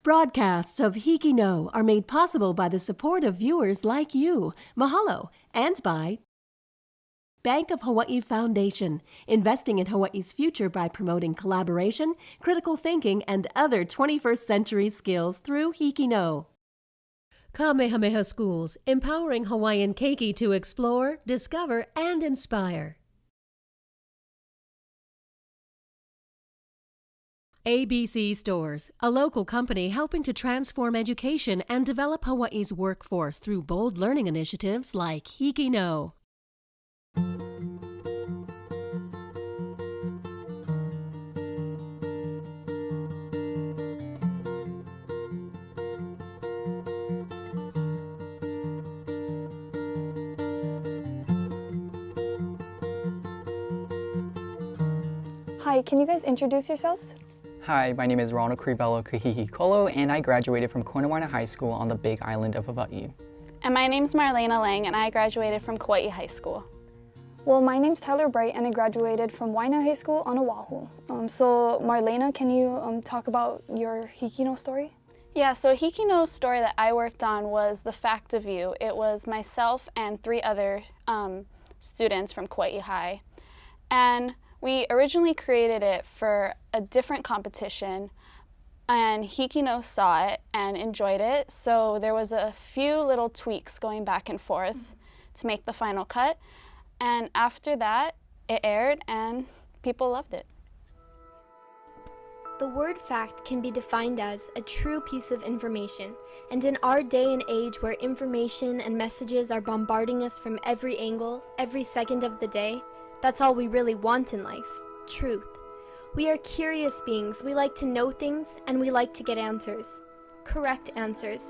Broadcasts of HIKI NŌ are made possible by the support of viewers like you. Mahalo. And by Bank of Hawaii Foundation, investing in Hawaii's future by promoting collaboration, critical thinking, and other 21st century skills through HIKI NŌ. Kamehameha Schools, empowering Hawaiian keiki to explore, discover, and inspire. ABC Stores, a local company helping to transform education and develop Hawaii's workforce through bold learning initiatives like HIKI NŌ. Hi, can you guys introduce yourselves? Hi, my name is Ronald Crivello-Kahihikolo, and I graduated from Konawaena High School on the Big Island of Hawaii. And my name's Marlena Lang, and I graduated from Kauaʻi High School. Well, my name's Tyler Bright, and I graduated from Waiʻanae High School on Oahu. So Marlena, can you talk about your HIKI NŌ story? Yeah, so HIKI NŌ's story that I worked on was the Fact of You. It was myself and 3 other students from Kauaʻi High. And we originally created it for a different competition, and HIKI NŌ saw it and enjoyed it, so there was a few little tweaks going back and forth to make the final cut, and after that it aired and people loved it. The word fact can be defined as a true piece of information, and in our day and age where information and messages are bombarding us from every angle, every second of the day, that's all we really want in life, truth. We are curious beings, we like to know things, and we like to get answers. Correct answers.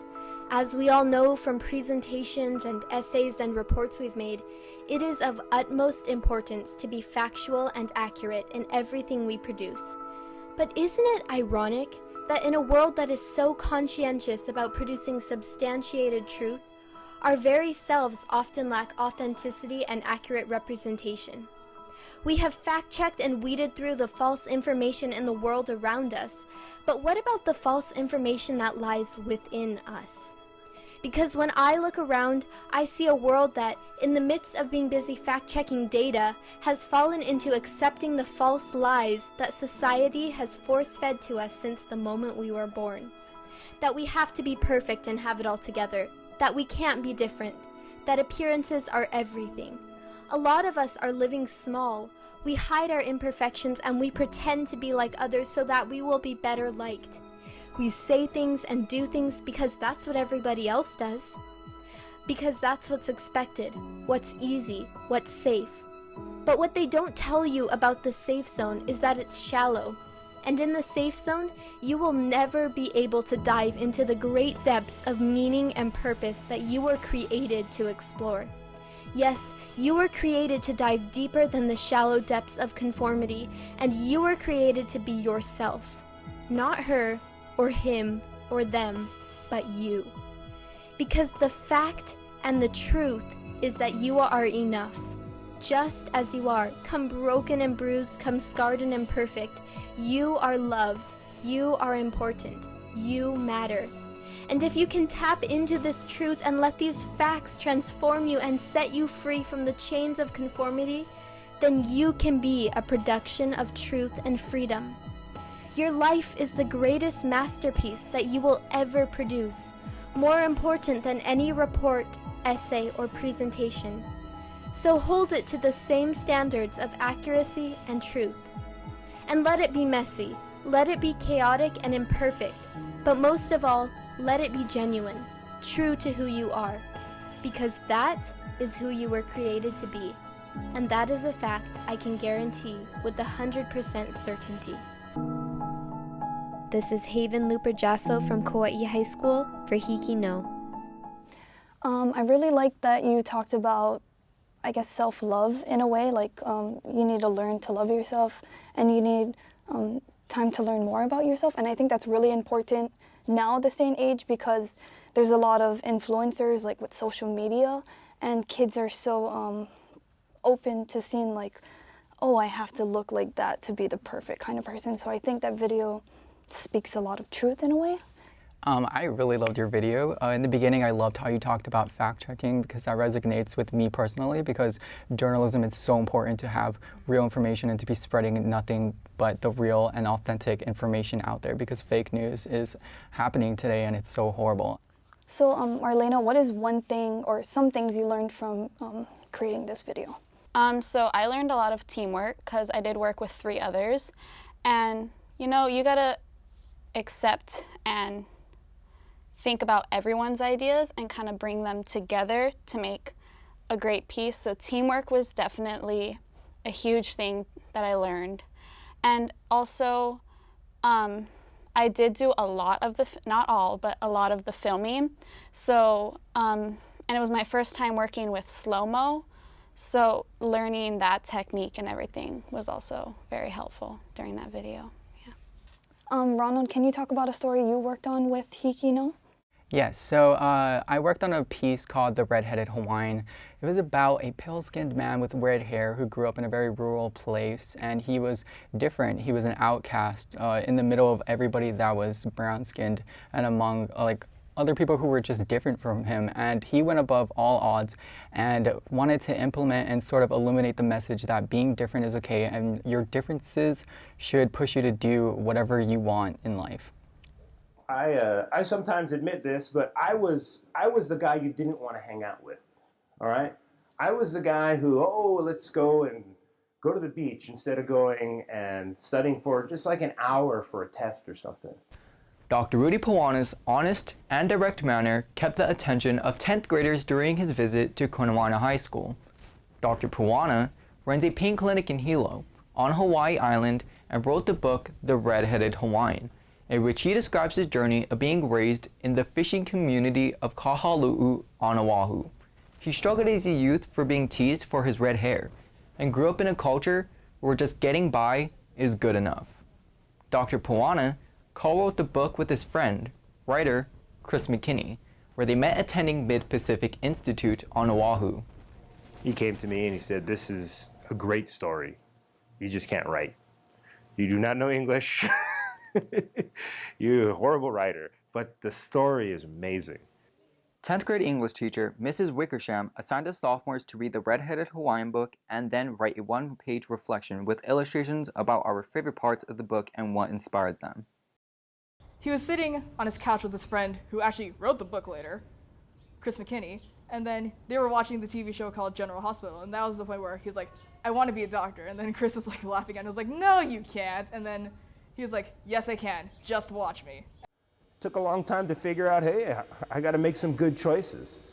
As we all know from presentations and essays and reports we've made, it is of utmost importance to be factual and accurate in everything we produce. But isn't it ironic that in a world that is so conscientious about producing substantiated truth, our very selves often lack authenticity and accurate representation? We have fact-checked and weeded through the false information in the world around us, but what about the false information that lies within us? Because when I look around, I see a world that, in the midst of being busy fact-checking data, has fallen into accepting the false lies that society has force-fed to us since the moment we were born. That we have to be perfect and have it all together, that we can't be different, that appearances are everything. A lot of us are living small. We hide our imperfections and we pretend to be like others so that we will be better liked. We say things and do things because that's what everybody else does. Because that's what's expected, what's easy, what's safe. But what they don't tell you about the safe zone is that it's shallow. And in the safe zone, you will never be able to dive into the great depths of meaning and purpose that you were created to explore. Yes, you were created to dive deeper than the shallow depths of conformity, and you were created to be yourself. Not her, or him, or them, but you. Because the fact and the truth is that you are enough. Just as you are, come broken and bruised, come scarred and imperfect, you are loved, you are important, you matter. And if you can tap into this truth and let these facts transform you and set you free from the chains of conformity, then you can be a production of truth and freedom. Your life is the greatest masterpiece that you will ever produce, more important than any report, essay, or presentation. So hold it to the same standards of accuracy and truth. And let it be messy, let it be chaotic and imperfect, but most of all, let it be genuine, true to who you are, because that is who you were created to be, and that is a fact I can guarantee with 100% certainty. This is Haven Luper-Jasso from Kauaʻi High School for HIKI NŌ. I really like that you talked about, I guess, self-love in a way, like you need to learn to love yourself, and you need time to learn more about yourself, and I think that's really important now this day and age because there's a lot of influencers like with social media, and kids are so open to seeing like, oh, I have to look like that to be the perfect kind of person. So I think that video speaks a lot of truth in a way. I really loved your video. In the beginning, I loved how you talked about fact-checking because that resonates with me personally because journalism is so important to have real information and to be spreading nothing but the real and authentic information out there because fake news is happening today and it's so horrible. So Marlena, what is one thing or some things you learned from creating this video? So I learned a lot of teamwork because I did work with 3 others. And you know, you gotta accept and think about everyone's ideas and kind of bring them together to make a great piece. So teamwork was definitely a huge thing that I learned. And also, I did do a lot of the, not all, but a lot of the filming. So, and it was my first time working with slow-mo. So learning that technique and everything was also very helpful during that video. Yeah. Ronald, can you talk about a story you worked on with HIKI NŌ? Yes, so I worked on a piece called The Red-Headed Hawaiian. It was about a pale-skinned man with red hair who grew up in a very rural place, and he was different. He was an outcast in the middle of everybody that was brown-skinned and among other people who were just different from him, and he went above all odds and wanted to implement and sort of illuminate the message that being different is okay and your differences should push you to do whatever you want in life. I sometimes admit this, but I was the guy you didn't want to hang out with, all right? I was the guy who, let's go to the beach instead of going and studying for just like an hour for a test or something. Dr. Rudy Puana's honest and direct manner kept the attention of 10th graders during his visit to Konawaena High School. Dr. Puana runs a pain clinic in Hilo on Hawaiʻi Island and wrote the book The Red-Headed Hawaiian, in which he describes his journey of being raised in the fishing community of Kahalu'u on Oahu. He struggled as a youth for being teased for his red hair and grew up in a culture where just getting by is good enough. Dr. Puana co-wrote the book with his friend, writer Chris McKinney, where they met attending Mid-Pacific Institute on Oahu. He came to me and he said, "This is a great story. You just can't write. You do not know English. You're a horrible writer, but the story is amazing." 10th grade English teacher Mrs. Wickersham assigned the sophomores to read the Red-Headed Hawaiian book and then write a 1-page reflection with illustrations about our favorite parts of the book and what inspired them. He was sitting on his couch with his friend who actually wrote the book later, Chris McKinney, and then they were watching the TV show called General Hospital, and that was the point where he was like, "I want to be a doctor," and then Chris was like laughing and was like, "No, you can't," and then he was like, "Yes, I can. Just watch me." Took a long time to figure out, hey, I got to make some good choices.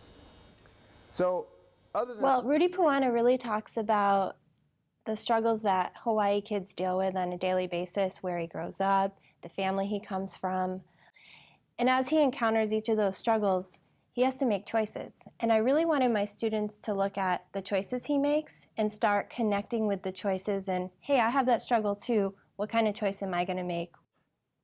So, other than Well, Rudy Puana really talks about the struggles that Hawaii kids deal with on a daily basis, where he grows up, the family he comes from. And as he encounters each of those struggles, he has to make choices. And I really wanted my students to look at the choices he makes and start connecting with the choices and, hey, I have that struggle too. What kind of choice am I going to make?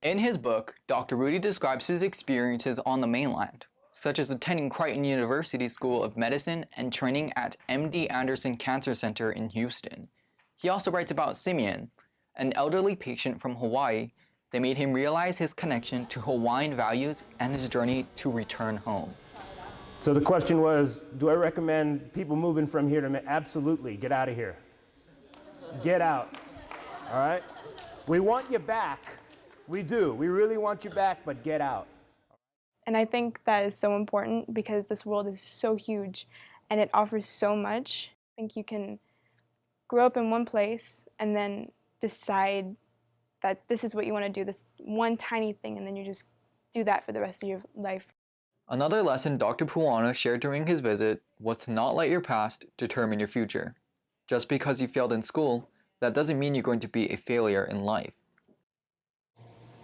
In his book, Dr. Rudy describes his experiences on the mainland, such as attending Creighton University School of Medicine and training at MD Anderson Cancer Center in Houston. He also writes about Simeon, an elderly patient from Hawaii that made him realize his connection to Hawaiian values and his journey to return home. So the question was, do I recommend people moving from here to absolutely get out of here? Get out, all right? We want you back. We do. We really want you back, but get out. And I think that is so important because this world is so huge and it offers so much. I think you can grow up in one place and then decide that this is what you want to do, this one tiny thing, and then you just do that for the rest of your life. Another lesson Dr. Puana shared during his visit was to not let your past determine your future. Just because you failed in school, that doesn't mean you're going to be a failure in life.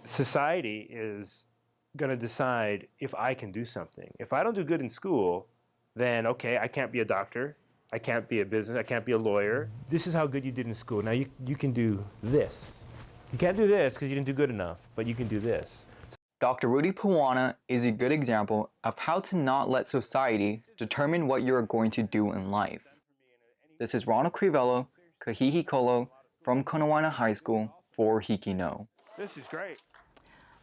Society is going to decide if I can do something. If I don't do good in school, then okay, I can't be a doctor, I can't be a business, I can't be a lawyer. This is how good you did in school. Now you can do this. You can't do this because you didn't do good enough, but you can do this. Dr. Rudy Puana is a good example of how to not let society determine what you are going to do in life. This is Ronald Crivello-Kahihikolo from Konawaena High School for HIKI NŌ. This is great.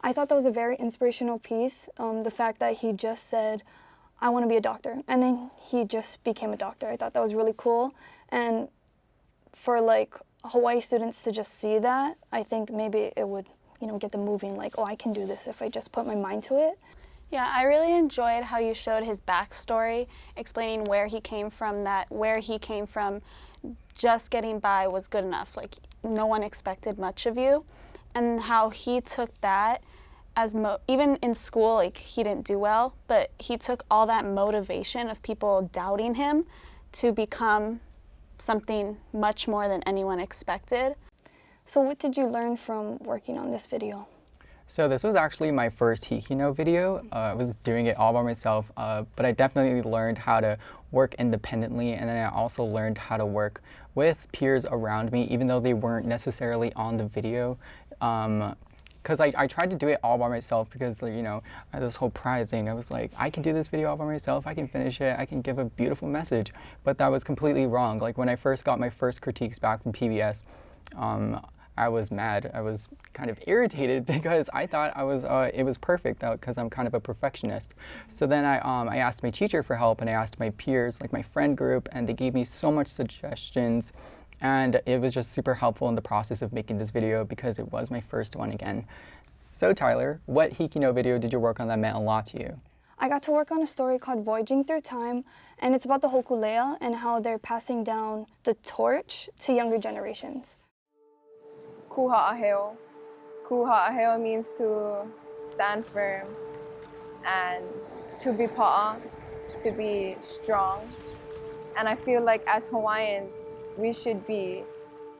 I thought that was a very inspirational piece, the fact that he just said, I want to be a doctor, and then he just became a doctor. I thought that was really cool, and for like Hawaii students to just see that, I think maybe it would, get them moving, like, oh, I can do this if I just put my mind to it. Yeah, I really enjoyed how you showed his backstory, explaining where he came from, just getting by was good enough. Like, no one expected much of you, and how he took that as, even in school, like, he didn't do well, but he took all that motivation of people doubting him to become something much more than anyone expected. So what did you learn from working on this video? So this was actually my first HIKI NŌ video. I was doing it all by myself, but I definitely learned how to work independently, and then I also learned how to work with peers around me, even though they weren't necessarily on the video. Because I tried to do it all by myself because, I had this whole pride thing. I was like, I can do this video all by myself, I can finish it, I can give a beautiful message. But that was completely wrong. Like, when I first got my first critiques back from PBS, I was mad. I was kind of irritated because I thought it was perfect because I'm kind of a perfectionist. So then I asked my teacher for help, and I asked my peers, like my friend group, and they gave me so much suggestions. And it was just super helpful in the process of making this video because it was my first one again. So Tyler, what HIKI NŌ video did you work on that meant a lot to you? I got to work on a story called Voyaging Through Time, and it's about the hokulea and how they're passing down the torch to younger generations. Kuha'aheo. Kuha'aheo means to stand firm and to be pa'a, to be strong. And I feel like as Hawaiians, we should be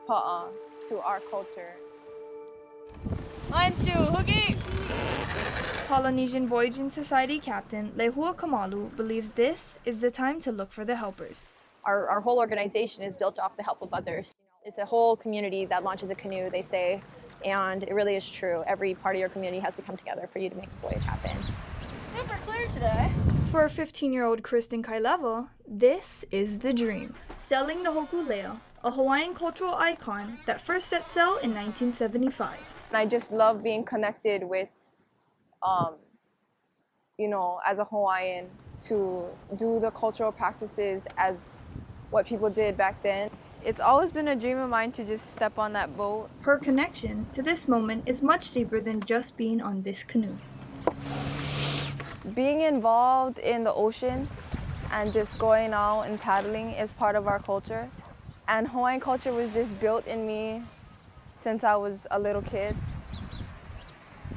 pa'a to our culture. Polynesian Voyaging Society Captain Lehua Kamalu believes this is the time to look for the helpers. Our whole organization is built off the help of others. It's a whole community that launches a canoe, they say, and it really is true. Every part of your community has to come together for you to make the voyage happen. Super clear today. For a 15-year-old Kristen Kaileva, this is the dream. Selling the hokulea, a Hawaiian cultural icon that first set sail in 1975. And I just love being connected with, as a Hawaiian, to do the cultural practices as what people did back then. It's always been a dream of mine to just step on that boat. Her connection to this moment is much deeper than just being on this canoe. Being involved in the ocean and just going out and paddling is part of our culture. And Hawaiian culture was just built in me since I was a little kid.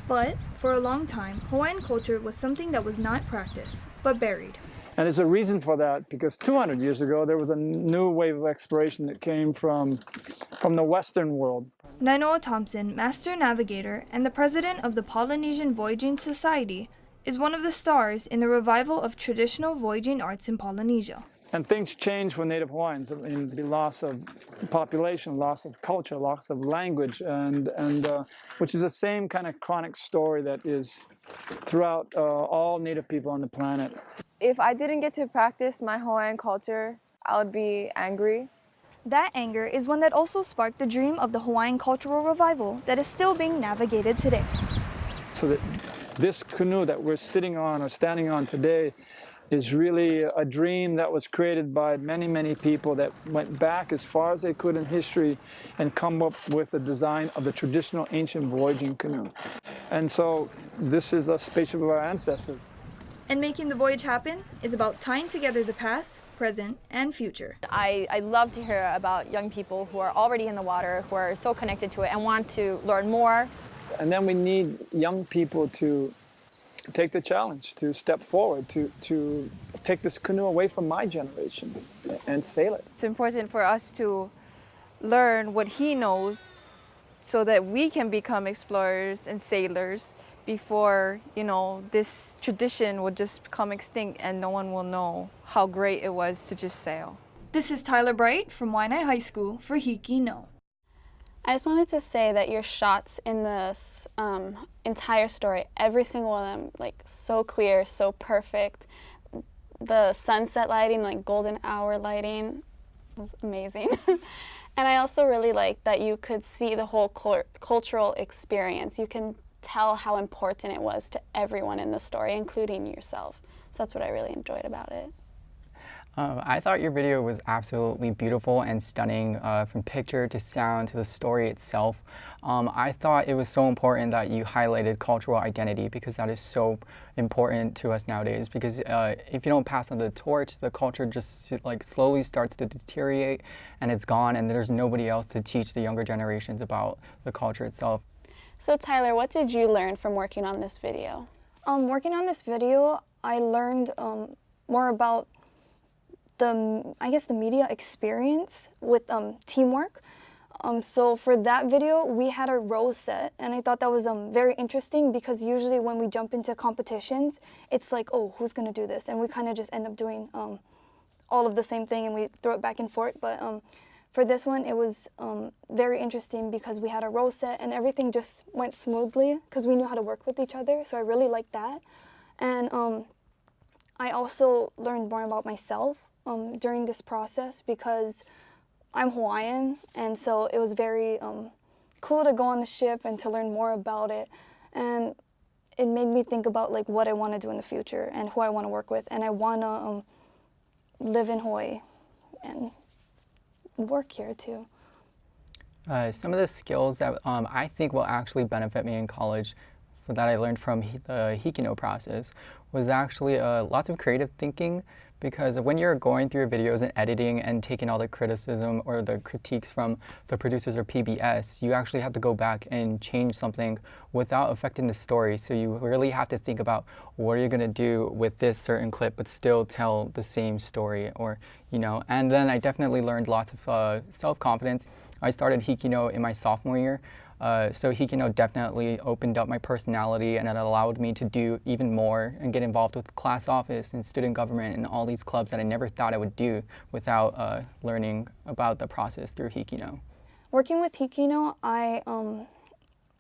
But for a long time, Hawaiian culture was something that was not practiced, but buried. And there's a reason for that, because 200 years ago, there was a new wave of exploration that came from the Western world. Nainoa Thompson, Master Navigator and the president of the Polynesian Voyaging Society, is one of the stars in the revival of traditional voyaging arts in Polynesia. And things changed for Native Hawaiians. I mean, the loss of population, loss of culture, loss of language, and which is the same kind of chronic story that is throughout all Native people on the planet. If I didn't get to practice my Hawaiian culture, I would be angry. That anger is one that also sparked the dream of the Hawaiian cultural revival that is still being navigated today. So that this canoe that we're sitting on or standing on today is really a dream that was created by many, many people that went back as far as they could in history and come up with a design of the traditional ancient voyaging canoe. And so this is a spaceship of our ancestors. And making the voyage happen is about tying together the past, present, and future. I love to hear about young people who are already in the water, who are so connected to it and want to learn more. And then we need young people to take the challenge, to step forward, to take this canoe away from my generation and sail it. It's important for us to learn what he knows so that we can become explorers and sailors before, this tradition will just become extinct and no one will know how great it was to just sail. This is Tyler Bright from Waiʻanae High School for HIKI NŌ. I just wanted to say that your shots in this entire story, every single one of them, like so clear, so perfect. The sunset lighting, like golden hour lighting, was amazing. And I also really like that you could see the whole cultural experience. You can tell how important it was to everyone in the story, including yourself. So that's what I really enjoyed about it. I thought your video was absolutely beautiful and stunning, from picture to sound to the story itself. I thought it was so important that you highlighted cultural identity, because that is so important to us nowadays. Because if you don't pass on the torch, the culture just like slowly starts to deteriorate and it's gone, and there's nobody else to teach the younger generations about the culture itself. So Tyler, what did you learn from working on this video? Working on this video, I learned more about the media experience with teamwork. So for that video, we had a role set, and I thought that was very interesting, because usually when we jump into competitions, it's like, oh, who's gonna do this? And we kind of just end up doing all of the same thing, and we throw it back and forth. But for this one, it was very interesting because we had a role set and everything just went smoothly because we knew how to work with each other. So I really liked that. And I also learned more about myself during this process, because I'm Hawaiian, and so it was very cool to go on the ship and to learn more about it. And it made me think about like what I want to do in the future and who I want to work with. And I want to live in Hawaii and work here too. Some of the skills that I think will actually benefit me in college that I learned from the HIKI NŌ process was actually lots of creative thinking, because when you're going through your videos and editing and taking all the criticism or the critiques from the producers or PBS, you actually have to go back and change something without affecting the story. So you really have to think about what are you going to do with this certain clip but still tell the same story, or, you know. And then I definitely learned lots of self-confidence. I started HIKI NŌ in my sophomore year. So HIKI NŌ definitely opened up my personality, and it allowed me to do even more and get involved with the class office and student government and all these clubs that I never thought I would do without learning about the process through HIKI NŌ. Working with HIKI NŌ,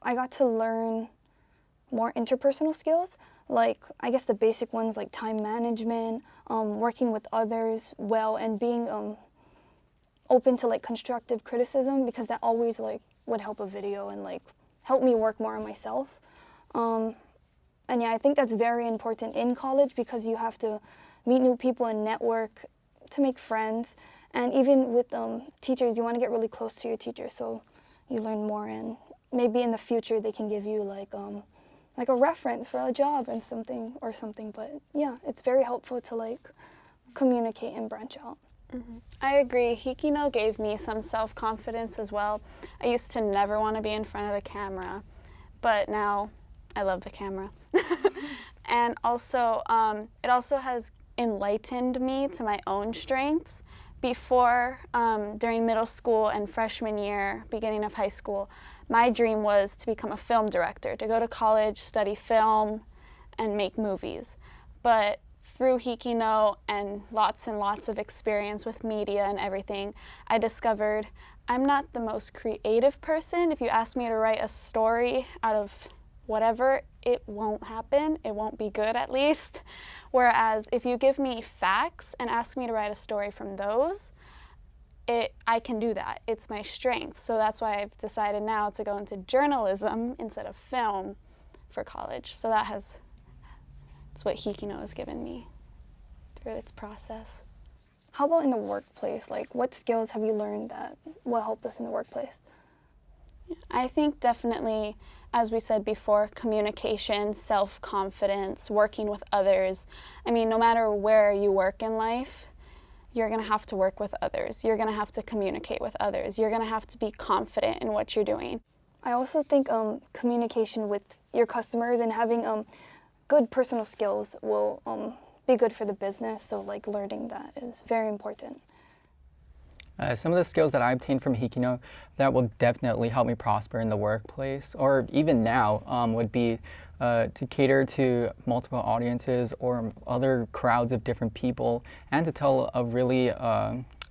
I got to learn more interpersonal skills, like I guess the basic ones like time management, working with others well, and being open to like constructive criticism, because that always like would help a video and like help me work more on myself. And yeah, I think that's very important in college, because you have to meet new people and network to make friends. And even with teachers, you want to get really close to your teachers so you learn more, and maybe in the future they can give you like a reference for a job and something. But yeah, it's very helpful to like communicate and branch out. Mm-hmm. I agree. HIKI NŌ gave me some self-confidence as well. I used to never want to be in front of the camera, but now I love the camera. And also, it also has enlightened me to my own strengths. Before, during middle school and freshman year, beginning of high school, my dream was to become a film director, to go to college, study film, and make movies. But through HIKI NŌ and lots of experience with media and everything, I discovered I'm not the most creative person. If you ask me to write a story out of whatever, it won't happen. It won't be good, at least. Whereas if you give me facts and ask me to write a story from those, I can do that. It's my strength. So that's why I've decided now to go into journalism instead of film for college. So that's what HIKI NŌ has given me through its process. How about in the workplace? Like, what skills have you learned that will help us in the workplace? I think definitely, as we said before, communication, self-confidence, working with others. I mean, no matter where you work in life, you're going to have to work with others. You're going to have to communicate with others. You're going to have to be confident in what you're doing. I also think communication with your customers and having good personal skills will be good for the business, so like learning that is very important. Some of the skills that I obtained from HIKI NŌ that will definitely help me prosper in the workplace, or even now, would be to cater to multiple audiences or other crowds of different people, and to tell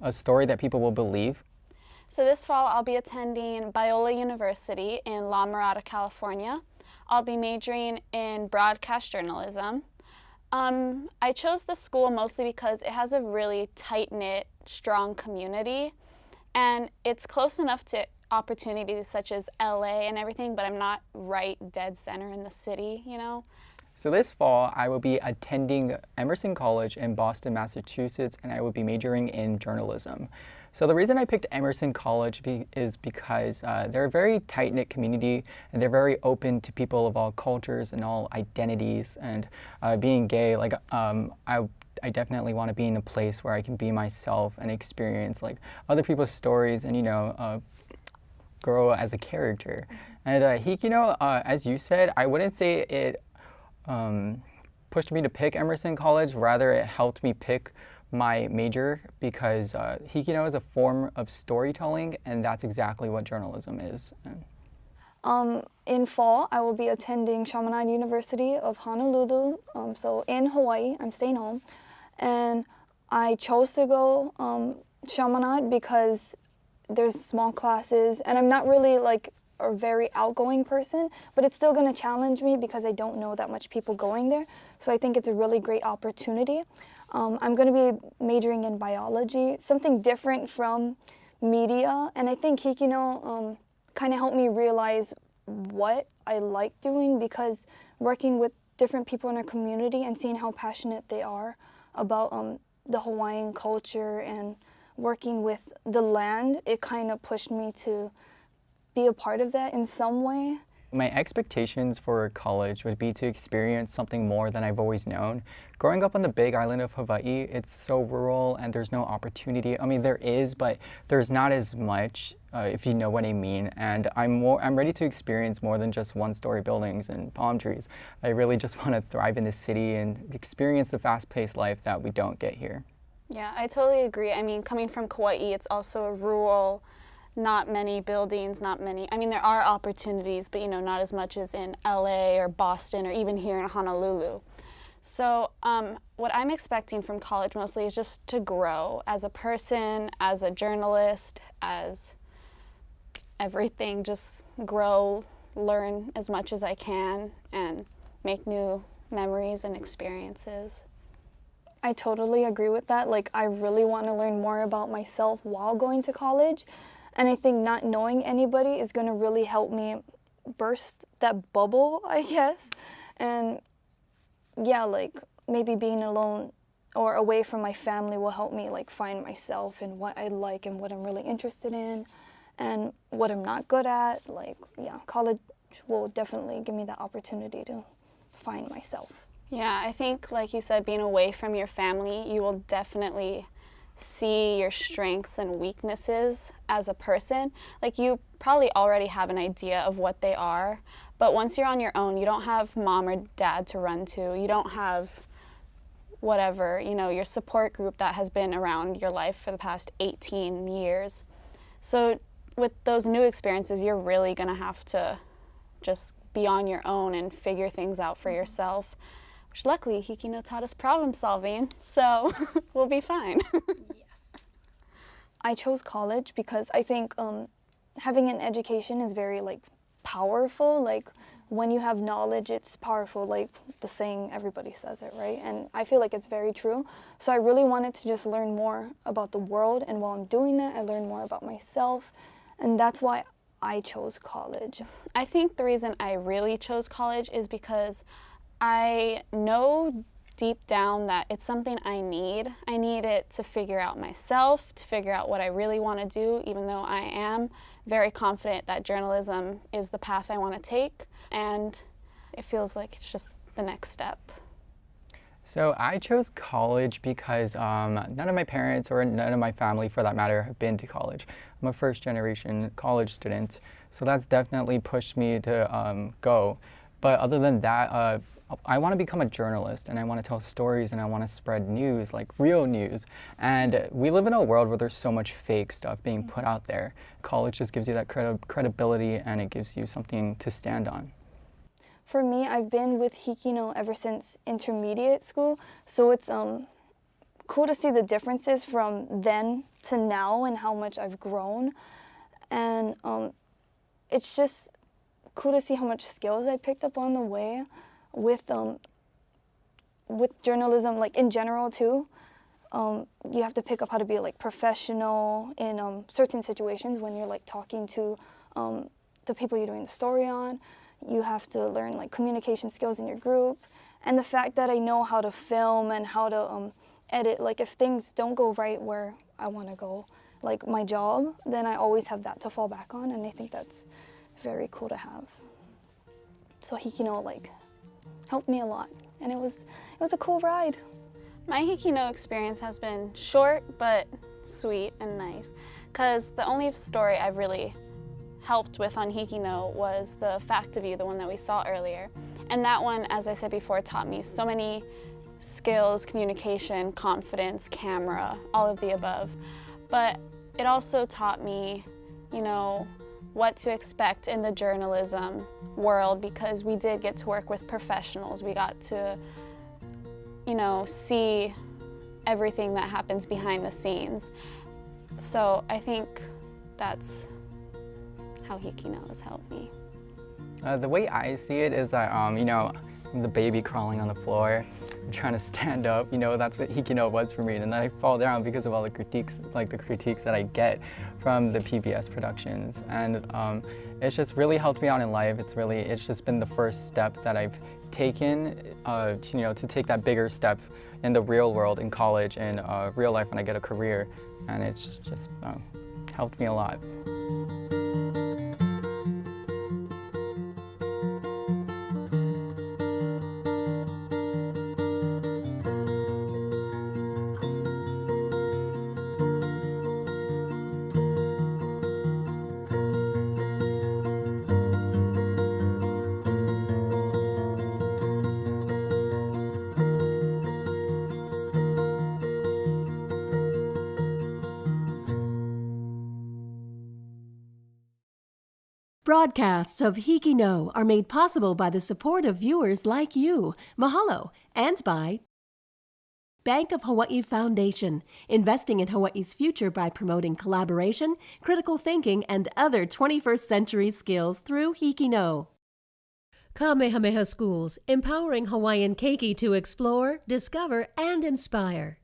a story that people will believe. So this fall I'll be attending Biola University in La Mirada, California. I'll be majoring in broadcast journalism. I chose the school mostly because it has a really tight-knit, strong community, and it's close enough to opportunities such as LA and everything, but I'm not right dead center in the city, you know? So this fall, I will be attending Emerson College in Boston, Massachusetts, and I will be majoring in journalism. So the reason I picked Emerson College is because they're a very tight-knit community, and they're very open to people of all cultures and all identities. And being gay, like I definitely want to be in a place where I can be myself and experience like other people's stories and, you know, grow as a character. And HIKI NŌ, as you said, I wouldn't say it pushed me to pick Emerson College, rather it helped me pick my major because HIKI NŌ is a form of storytelling, and that's exactly what journalism is. In fall, I will be attending Chaminade University of Honolulu, so in Hawaii. I'm staying home. And I chose to go Chaminade because there's small classes, and I'm not really like a very outgoing person, but it's still going to challenge me because I don't know that much people going there. So I think it's a really great opportunity. I'm going to be majoring in biology, something different from media, and I think HIKI NŌ kind of helped me realize what I like doing, because working with different people in our community and seeing how passionate they are about the Hawaiian culture and working with the land, it kind of pushed me to be a part of that in some way. My expectations for college would be to experience something more than I've always known. Growing up on the big island of Hawaii, it's so rural and there's no opportunity. I mean, there is, but there's not as much, if you know what I mean. And I'm ready to experience more than just one-story buildings and palm trees. I really just want to thrive in the city and experience the fast-paced life that we don't get here. Yeah, I totally agree. I mean, coming from Kauaʻi, it's also a rural, not many buildings, not many, I mean, there are opportunities, but, you know, not as much as in LA or Boston or even here in Honolulu. So what I'm expecting from college mostly is just to grow as a person, as a journalist, as everything, just grow, learn as much as I can, and make new memories and experiences. I totally agree with that. Like, I really want to learn more about myself while going to college. And I think not knowing anybody is going to really help me burst that bubble, I guess. And yeah, like maybe being alone or away from my family will help me like find myself and what I like and what I'm really interested in and what I'm not good at. Like, yeah, college will definitely give me that opportunity to find myself. Yeah, I think, like you said, being away from your family, you will definitely see your strengths and weaknesses as a person. Like, you probably already have an idea of what they are, but once you're on your own, you don't have mom or dad to run to. You don't have whatever, you know, your support group that has been around your life for the past 18 years. So with those new experiences, you're really gonna have to just be on your own and figure things out for yourself. Which luckily, HIKI NŌ taught us problem solving, so we'll be fine. Yes. I chose college because I think having an education is very like powerful. Like when you have knowledge, it's powerful, like the saying, everybody says it, right? And I feel like it's very true. So I really wanted to just learn more about the world, and while I'm doing that, I learned more about myself, and that's why I chose college. I think the reason I really chose college is because I know deep down that it's something I need. I need it to figure out myself, to figure out what I really want to do, even though I am very confident that journalism is the path I want to take, and it feels like it's just the next step. So I chose college because none of my parents or none of my family, for that matter, have been to college. I'm a first-generation college student, so that's definitely pushed me to go. But other than that, I want to become a journalist, and I want to tell stories, and I want to spread news, like real news. And we live in a world where there's so much fake stuff being put out there. College just gives you that credibility, and it gives you something to stand on. For me, I've been with HIKI NŌ ever since intermediate school, so it's cool to see the differences from then to now and how much I've grown. And it's just cool to see how much skills I picked up on the way with journalism, like in general too. you have to pick up how to be like professional in certain situations when you're like talking to the people you're doing the story on. You have to learn like communication skills in your group. And the fact that I know how to film and how to edit, like if things don't go right where I want to go, like my job, then I always have that to fall back on, and I think that's very cool to have. So HIKI NŌ like helped me a lot, and it was a cool ride. My HIKI NŌ experience has been short but sweet and nice, because the only story I've really helped with on HIKI NŌ was the Fact of You, the one that we saw earlier. And that one, as I said before, taught me so many skills, communication, confidence, camera, all of the above. But it also taught me, you know, what to expect in the journalism world, because we did get to work with professionals. We got to, you know, see everything that happens behind the scenes. So I think that's how HIKI NŌ has helped me. The way I see it is that, you know, I'm the baby crawling on the floor, I'm trying to stand up, you know, that's what HIKI NŌ was for me. And then I fall down because of all the critiques, like the critiques that I get from the PBS productions. And it's just really helped me out in life. It's just been the first step that I've taken, you know, to take that bigger step in the real world, in college, and real life when I get a career. And it's just helped me a lot. Broadcasts of HIKI NŌ are made possible by the support of viewers like you. Mahalo. And by Bank of Hawaii Foundation, investing in Hawaii's future by promoting collaboration, critical thinking, and other 21st century skills through HIKI NŌ. Kamehameha Schools, empowering Hawaiian keiki to explore, discover, and inspire.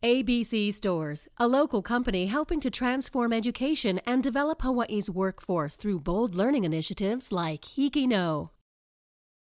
ABC Stores, a local company helping to transform education and develop Hawaii's workforce through bold learning initiatives like HIKI NŌ.